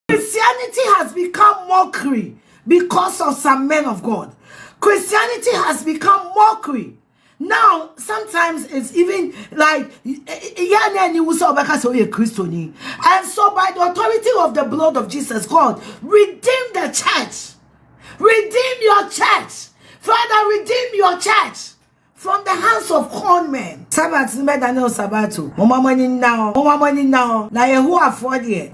Christianity has become mockery because of some men of God. Christianity has become mockery. Now, sometimes it's even like, and so by the authority of the blood of Jesus, God, redeem the church. Redeem your church. Father, redeem your church from the hands of con men. Sabbath me Daniel Sabato. Mama money now. Na yehu afode.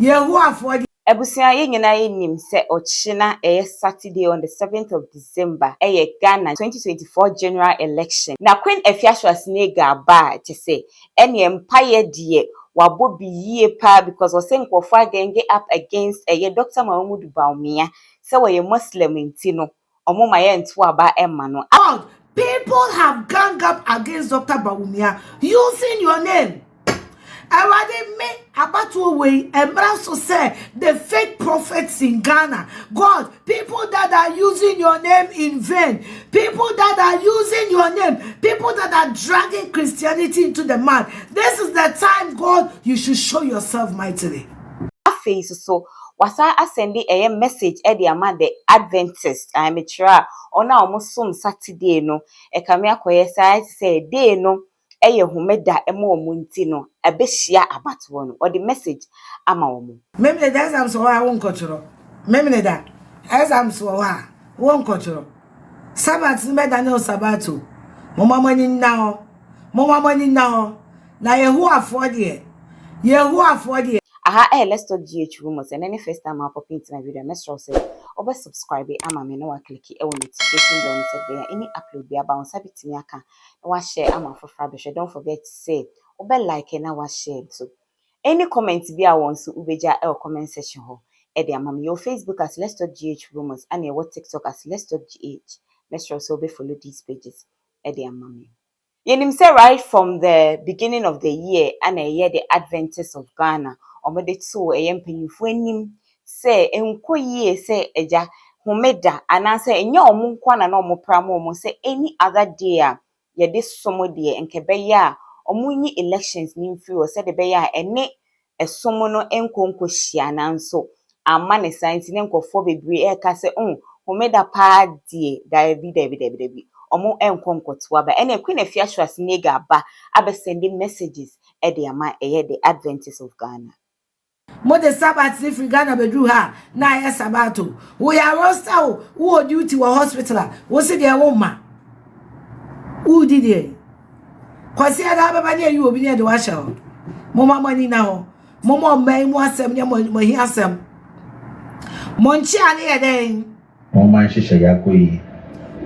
Ebusia ye nyina ye nim se ochina Saturday on the 7th of December Ghana 2024 general election. Na Queen Afia snega ba te say ene empire die wabo bi yie pa because was saying nkofo genge up against Dr. Bawamia say we Muslim ntino omo maye nto aba emma no. People have ganged up against Dr. Bawamia using your name. Already me about to way and also say the fake prophets in Ghana. God, people that are using your name in vain, people that are using your name, people that are dragging Christianity into the mud. This is the time, God, you should show yourself mightily. Afia so wasa asende a message e de ama the Adventist I'm try ona omosom Saturday no e kame akoye say day no eye humeda ema omunti no abehia abato no or the message ama omo memle that am so wa won kochoro memle that as am so wa won kochoro Sabbath me Daniel Sabato mama mani na na yehu afode aha let's talk rumors and any first time I pop into my video make sure say obe subscribe ama me no wa click e notification bell so there any upload be about sabitimi aka na wa share ama for frabishe. Don't forget to say obe like na wa share so any comment be I want to ubeja e comment section ho e dey ama me your Facebook as let's talk rumors and your TikTok as let's talk make sure so obe follow these pages e dey ama me. Yenim say right from the beginning of the year and a year the Adventists of Ghana omede to mpanyimfo anim say enko yie say eja homeda anase enye omunkwa na omo pramo omo say any other day a ye de somo de enkebe ya omunyi elections ni mfiri o say de be ya ene esomo no enkonko hia nanso amma ne science ne nkofo bebre e ka say homeda pa die dabi omo enkonkotoa ba ene Queen Afia snega ba abe sending messages e de ama the Adventists of Ghana. Mo the Sabbath if Ghana bedru ha na ya Sabato we are roster who duty wa hospital wo se de woma who did it kwasi ada baba ne you obi ne de wa sha mo mama ni na ho mo mo mai mu asem ne mo hi asem mo nchi ane ye den mo man hihye yakoyi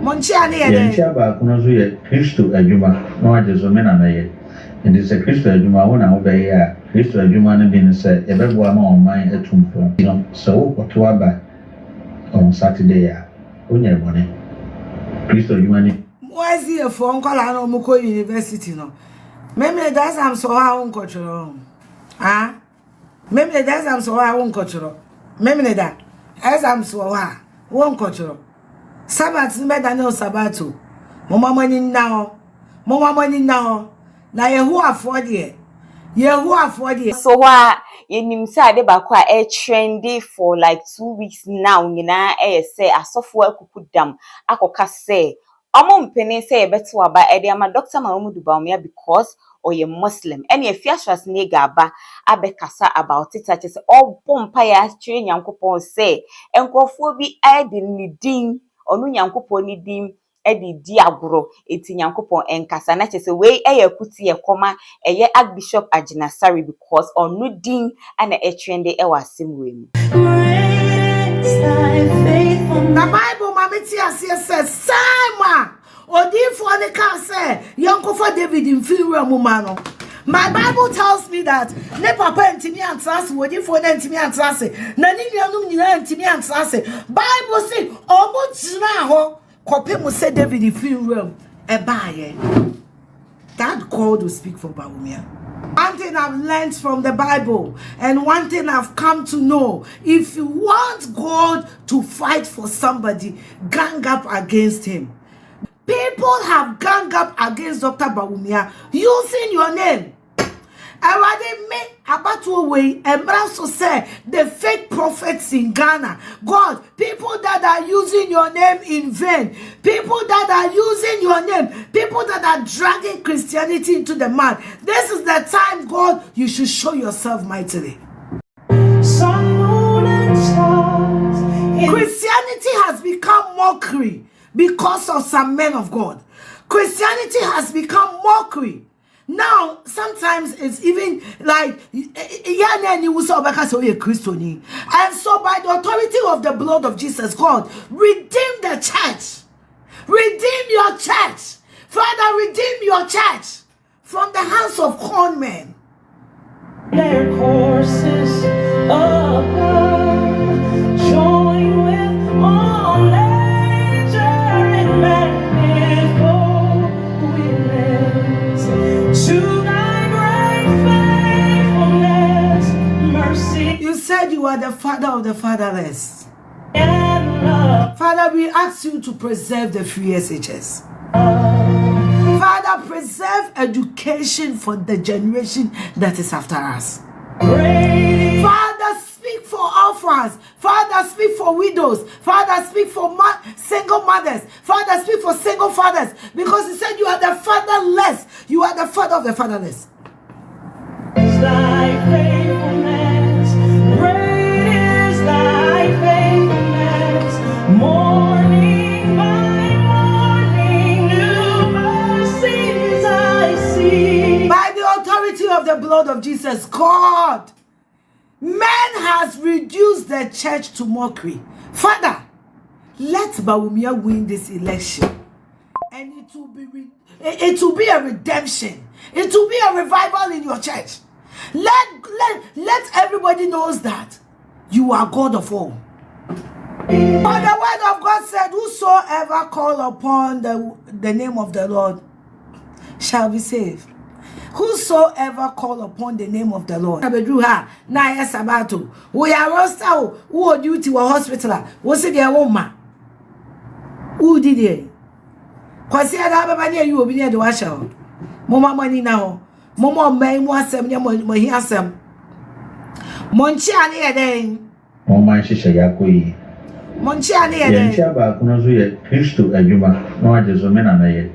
mo nchi ane ye den ya ba kuno so ye Kristo adwuma no ajezo me na na ye ndi se Kristo adwuma wona wo be ya Kristo adwuma no bi ne se ebebo ama oman atumpo no so oto aba on Saturday ya onye bone Kristo adwuma ni wazi e fo nkola na omko university no memle das am so ha won kochoro memle das am so ha won kochoro memle da as am so ha won kochoro Sabbath me Daniel Sabato mama mani na na yehu afode so wa yenim say ade ba kwa trendy for like 2 weeks now nyina say asofo akukudam akoka say omo mpene say ebeto aba e de ama Dr. Bawamia because oye Muslim ene Afia snega ba abekasa about it at say all bompa ya tire nyankopon say enkofo bi ade ni din onu nyankopon ni din edi di agro eti nyankopon enkasa na chese we kuti koma Archbishop Agyin Asare because onu din ana ghtrend wasem we mu. The Bible mamiti asie says Simon odifo ne ka say yonkofo David in funeral mumano. My Bible tells me that ne papa ntimi antrase odifo na ntimi antrase na ni nuanum nyina ntimi antrase. Bible say omo gyina ho kopemu say David in funeral ebaye. That God will speak for Bawamia. One thing I've learned from the Bible and one thing I've come to know, if you want God to fight for somebody, gang up against him. People have ganged up against Dr. Bawamia using your name. Already me about to way and also say the fake prophets in Ghana. God, people that are using your name in vain, people that are using your name, people that are dragging Christianity into the mud. This is the time, God, you should show yourself mightily. Christianity has become mockery because of some men of God. Christianity has become mockery. Now, sometimes it's even like, and so by the authority of the blood of Jesus, God, redeem the church. Redeem your church. Father, redeem your church from the hands of con men. Their courses above, join with all nature and manifold witness to thy great faithfulness, mercy. You said you are the father of the fatherless. And love. Father, we ask you to preserve the free SHS. Father, preserve education for the generation that is after us. Great. Father, speak for orphans. Father, speak for widows. Father, speak for single mothers. Father, speak for single fathers. Because he said you are the fatherless. You are the father of the fatherless. Is thy faithfulness. Great is thy faithfulness. Morning by morning, new mercies I see. By the authority of the blood of Jesus, God, man has reduced the church to mockery. Father, let Bawamia win this election, and it will be a redemption. It will be a revival in your church. Let everybody knows that you are God of all. For the word of God said, whosoever call upon the name of the Lord shall be saved. Whosoever call upon the name of the Lord. Na yes sabato. We are roster. Who duty wa hospital. What's it their woman? Who did it? Kwasi ada baba ne you obi ne de wa sha. Mama mani na ho. Mama man mu asem ne mo hi asem. Monchi ane ye den. Mama shisha yakoyi. Monchi ane ye den. Yencha ba kuno zo ye Kristo adwuma. No ajezo me na ye.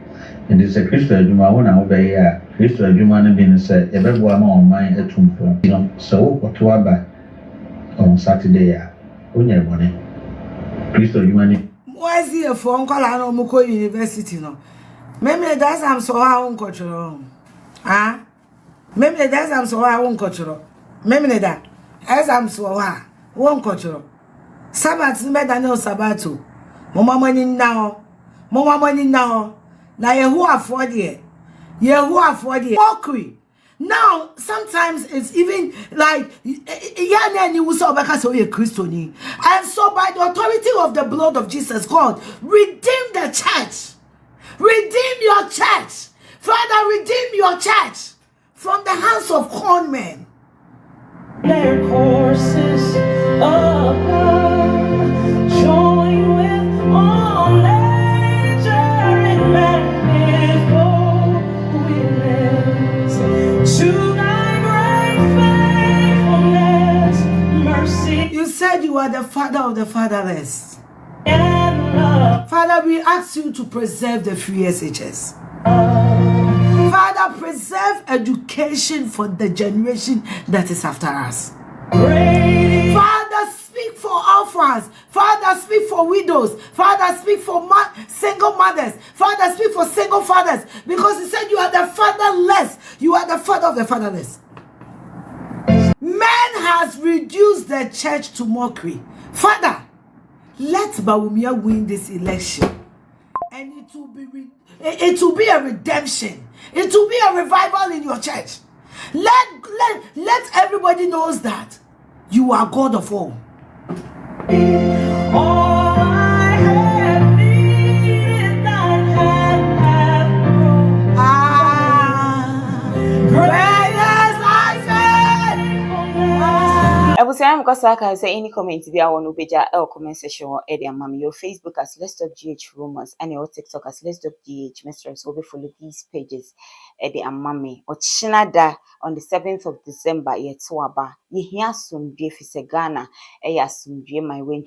And it's a Christo adwuma wona wo be ya. Kristo adwuma no bi ne se ebeboa ma oman atumpo. So oto aba on Saturday ya. Onya ebone. Kristo adwuma ni Wazi e fo nkola na omuko university no. Meme that's am so ha won kochoro. Ah? Meme that's am so ha won kochoro. Meme da. As am so ha won kochoro. Sabbath me da no sabato. Mama mani na ho. Mama mani na ho. Na yehu afode. Yehu afode. Mockery. Now, sometimes it's even like, and so by the authority of the blood of Jesus, God, redeem the church. Redeem your church. Father, redeem your church from the hands of con men. Their courses above, join with all nature and manifold witness to thy great faithfulness, mercy. You said you are the father of the fatherless. And love. Father, we ask you to preserve the free SHS. Father, preserve education for the generation that is after us. Great. Father, speak for orphans. Father, speak for widows. Father, speak for single mothers. Father, speak for single fathers. Because he said you are the fatherless. You are the father of the fatherless. Man has reduced the church to mockery. Father, let Bawamia win this election, and it will be a redemption. It will be a revival in your church. Let everybody knows that you are God of all. All I have needed, thy hand hath provided. Great is thy faithfulness. time because I can say any comment there on Ubeja or comment section or Eddie Mammy, your Facebook as Let's Talk GH Rumors and your TikTok as Let's Talk GH Mistress will be follow these pages Eddie and Mammy or Chinada on the 7th of December yet swaba ye hear some dear Ghana some dear my when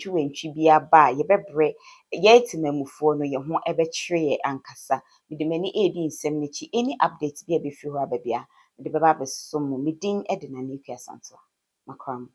be a bar ye bebre yet memufo no your home ever tree and cassa with the many AD in Semnichi any updates be before Babia the Baba some meeting Edina Nukia Santo Macram.